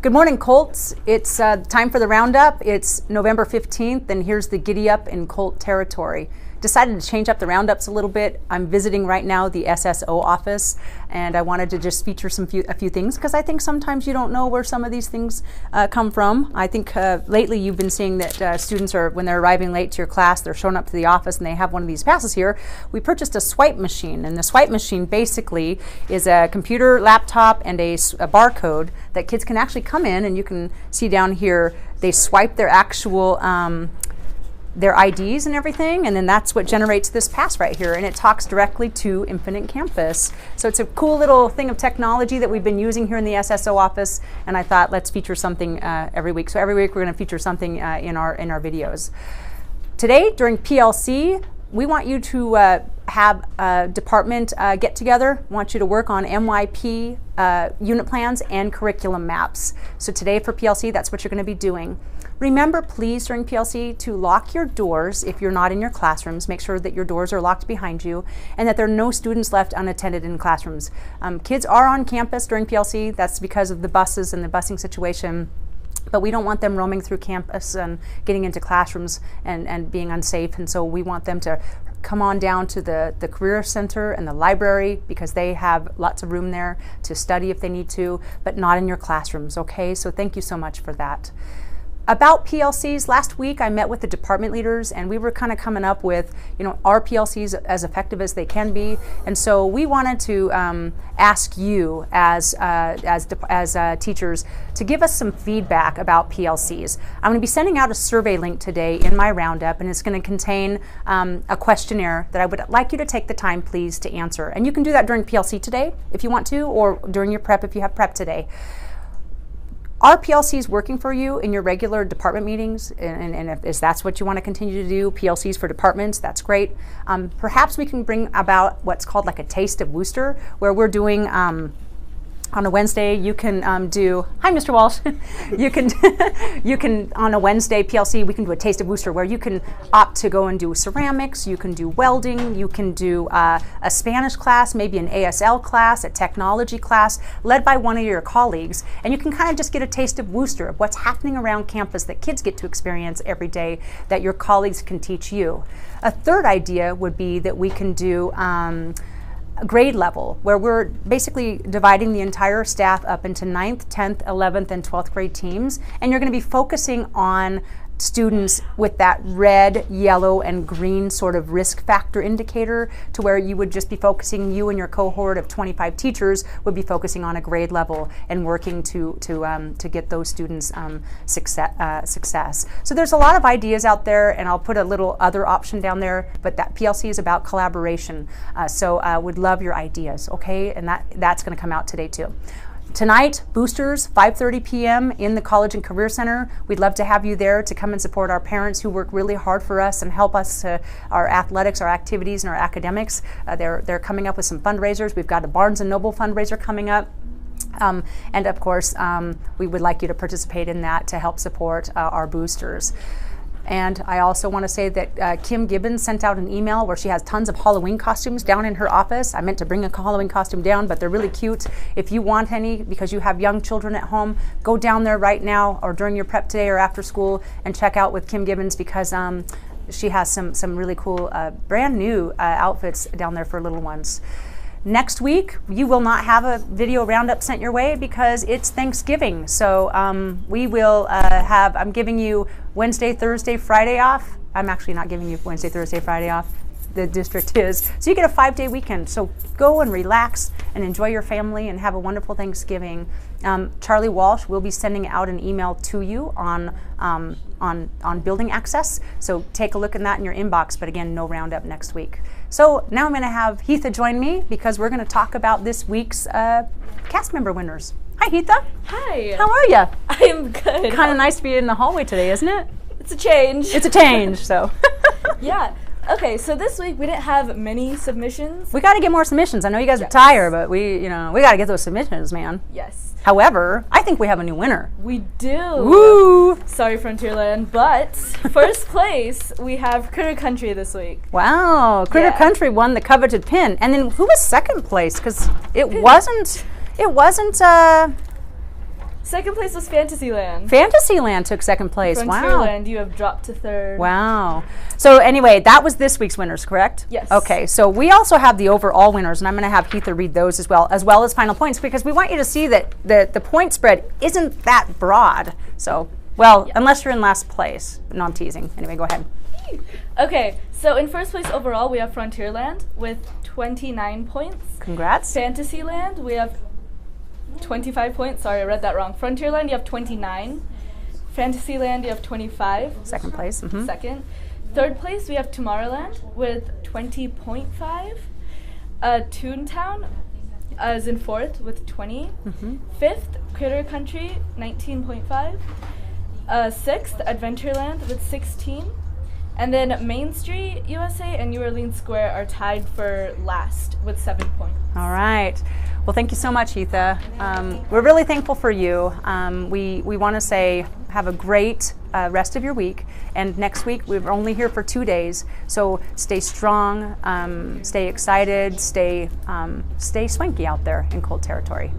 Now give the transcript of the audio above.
Good morning, Colts. It's time for the roundup. It's November 15th, and here's the Giddy Up in Colt territory. Decided to change up the roundups a little bit. I'm visiting right now the SSO office, and I wanted to just feature a few things because I think sometimes you don't know where some of these things come from. I think lately you've been seeing that students are, when they're arriving late to your class, they're showing up to the office and they have one of these passes here. We purchased a swipe machine, and the swipe machine basically is a computer, laptop, and a barcode that kids can actually come in, and you can see down here they swipe their actual their IDs and everything, and then that's what generates this pass right here, and it talks directly to Infinite Campus. So it's a cool little thing of technology that we've been using here in the SSO office, and I thought let's feature something every week. So every week we're going to feature something in our videos. Today during PLC, we want you to have a department get together. We want you to work on MYP unit plans and curriculum maps. So today for PLC, that's what you're going to be doing. Remember, please, during PLC to lock your doors if you're not in your classrooms. Make sure that your doors are locked behind you and that there are no students left unattended in classrooms. Kids are on campus during PLC. That's because of the buses and the busing situation. But we don't want them roaming through campus and getting into classrooms and being unsafe. And so we want them to come on down to the Career Center and the library because they have lots of room there to study if they need to, but not in your classrooms, okay? So thank you so much for that. About PLCs, last week I met with the department leaders and we were kind of coming up with, are PLCs as effective as they can be? And so we wanted to ask you as teachers to give us some feedback about PLCs. I'm going to be sending out a survey link today in my roundup, and it's going to contain a questionnaire that I would like you to take the time, please, to answer. And you can do that during PLC today if you want to, or during your prep if you have prep today. Are PLCs working for you in your regular department meetings? And if that's what you want to continue to do, PLCs for departments, that's great. Perhaps we can bring about what's called like a Taste of Worcester, where we're doing on a Wednesday, you can do, hi Mr. Walsh, you can on a Wednesday PLC, we can do a Taste of Worcester where you can opt to go and do ceramics, you can do welding, you can do a Spanish class, maybe an ASL class, a technology class, led by one of your colleagues, and you can kind of just get a taste of Worcester, of what's happening around campus that kids get to experience every day that your colleagues can teach you. A third idea would be that we can do grade level, where we're basically dividing the entire staff up into 9th, 10th, 11th, and 12th grade teams, and you're going to be focusing on students with that red, yellow, and green sort of risk factor indicator, to where you would just be focusing, you and your cohort of 25 teachers would be focusing on a grade level and working to get those students success. So there's a lot of ideas out there, and I'll put a little other option down there, but that PLC is about collaboration. So would love your ideas, okay? And that's going to come out today too. Tonight, boosters, 5:30 p.m. in the College and Career Center. We'd love to have you there to come and support our parents who work really hard for us and help us to our athletics, our activities, and our academics. They're coming up with some fundraisers. We've got a Barnes & Noble fundraiser coming up. And of course, we would like you to participate in that to help support our boosters. And I also want to say that Kim Gibbons sent out an email where she has tons of Halloween costumes down in her office. I meant to bring a Halloween costume down, but they're really cute. If you want any, because you have young children at home, go down there right now or during your prep today or after school and check out with Kim Gibbons, because she has some really cool brand new outfits down there for little ones. Next week, you will not have a video roundup sent your way because it's Thanksgiving. So we will I'm giving you Wednesday, Thursday, Friday off. I'm actually not giving you Wednesday, Thursday, Friday off. The district is. So you get a 5-day weekend. So go and relax and enjoy your family and have a wonderful Thanksgiving. Charlie Walsh will be sending out an email to you on building access. So take a look at that in your inbox, but again, no roundup next week. So now I'm going to have Heatha join me because we're going to talk about this week's cast member winners. Hi, Heatha. Hi. How are you? I am good. Kind of nice to be in the hallway today, isn't it? It's a change. It's a change, so. Yeah. Okay, so this week we didn't have many submissions. We got to get more submissions. I know you guys are tired, but we got to get those submissions, man. Yes. However, I think we have a new winner. We do. Woo! Sorry, Frontierland, but first place we have Critter Country this week. Wow, Critter Country won the coveted pin, and then who was second place? Because it wasn't Second place was Fantasyland. Fantasyland took second place. Wow. Frontierland, you have dropped to third. Wow. So anyway, that was this week's winners, correct? Yes. Okay, so we also have the overall winners, and I'm going to have Heather read those as well as final points, because we want you to see that the point spread isn't that broad. So, well, unless you're in last place. No, I'm teasing. Anyway, go ahead. Okay, so in first place overall, we have Frontierland with 29 points. Congrats. Fantasyland, we have 25 points. Sorry, I read that wrong. Frontierland, you have 29. Fantasyland, you have 25. Second place. Second. Third place, we have Tomorrowland with 20.5. Toontown is in fourth with 20. Fifth, Critter Country, 19.5. Sixth, Adventureland with 16. And then Main Street USA and New Orleans Square are tied for last with 7 points. All right. Well, thank you so much, Heatha. We're really thankful for you. We want to say have a great rest of your week. And next week, we're only here for 2 days. So stay strong, stay excited, stay swanky out there in Colt territory.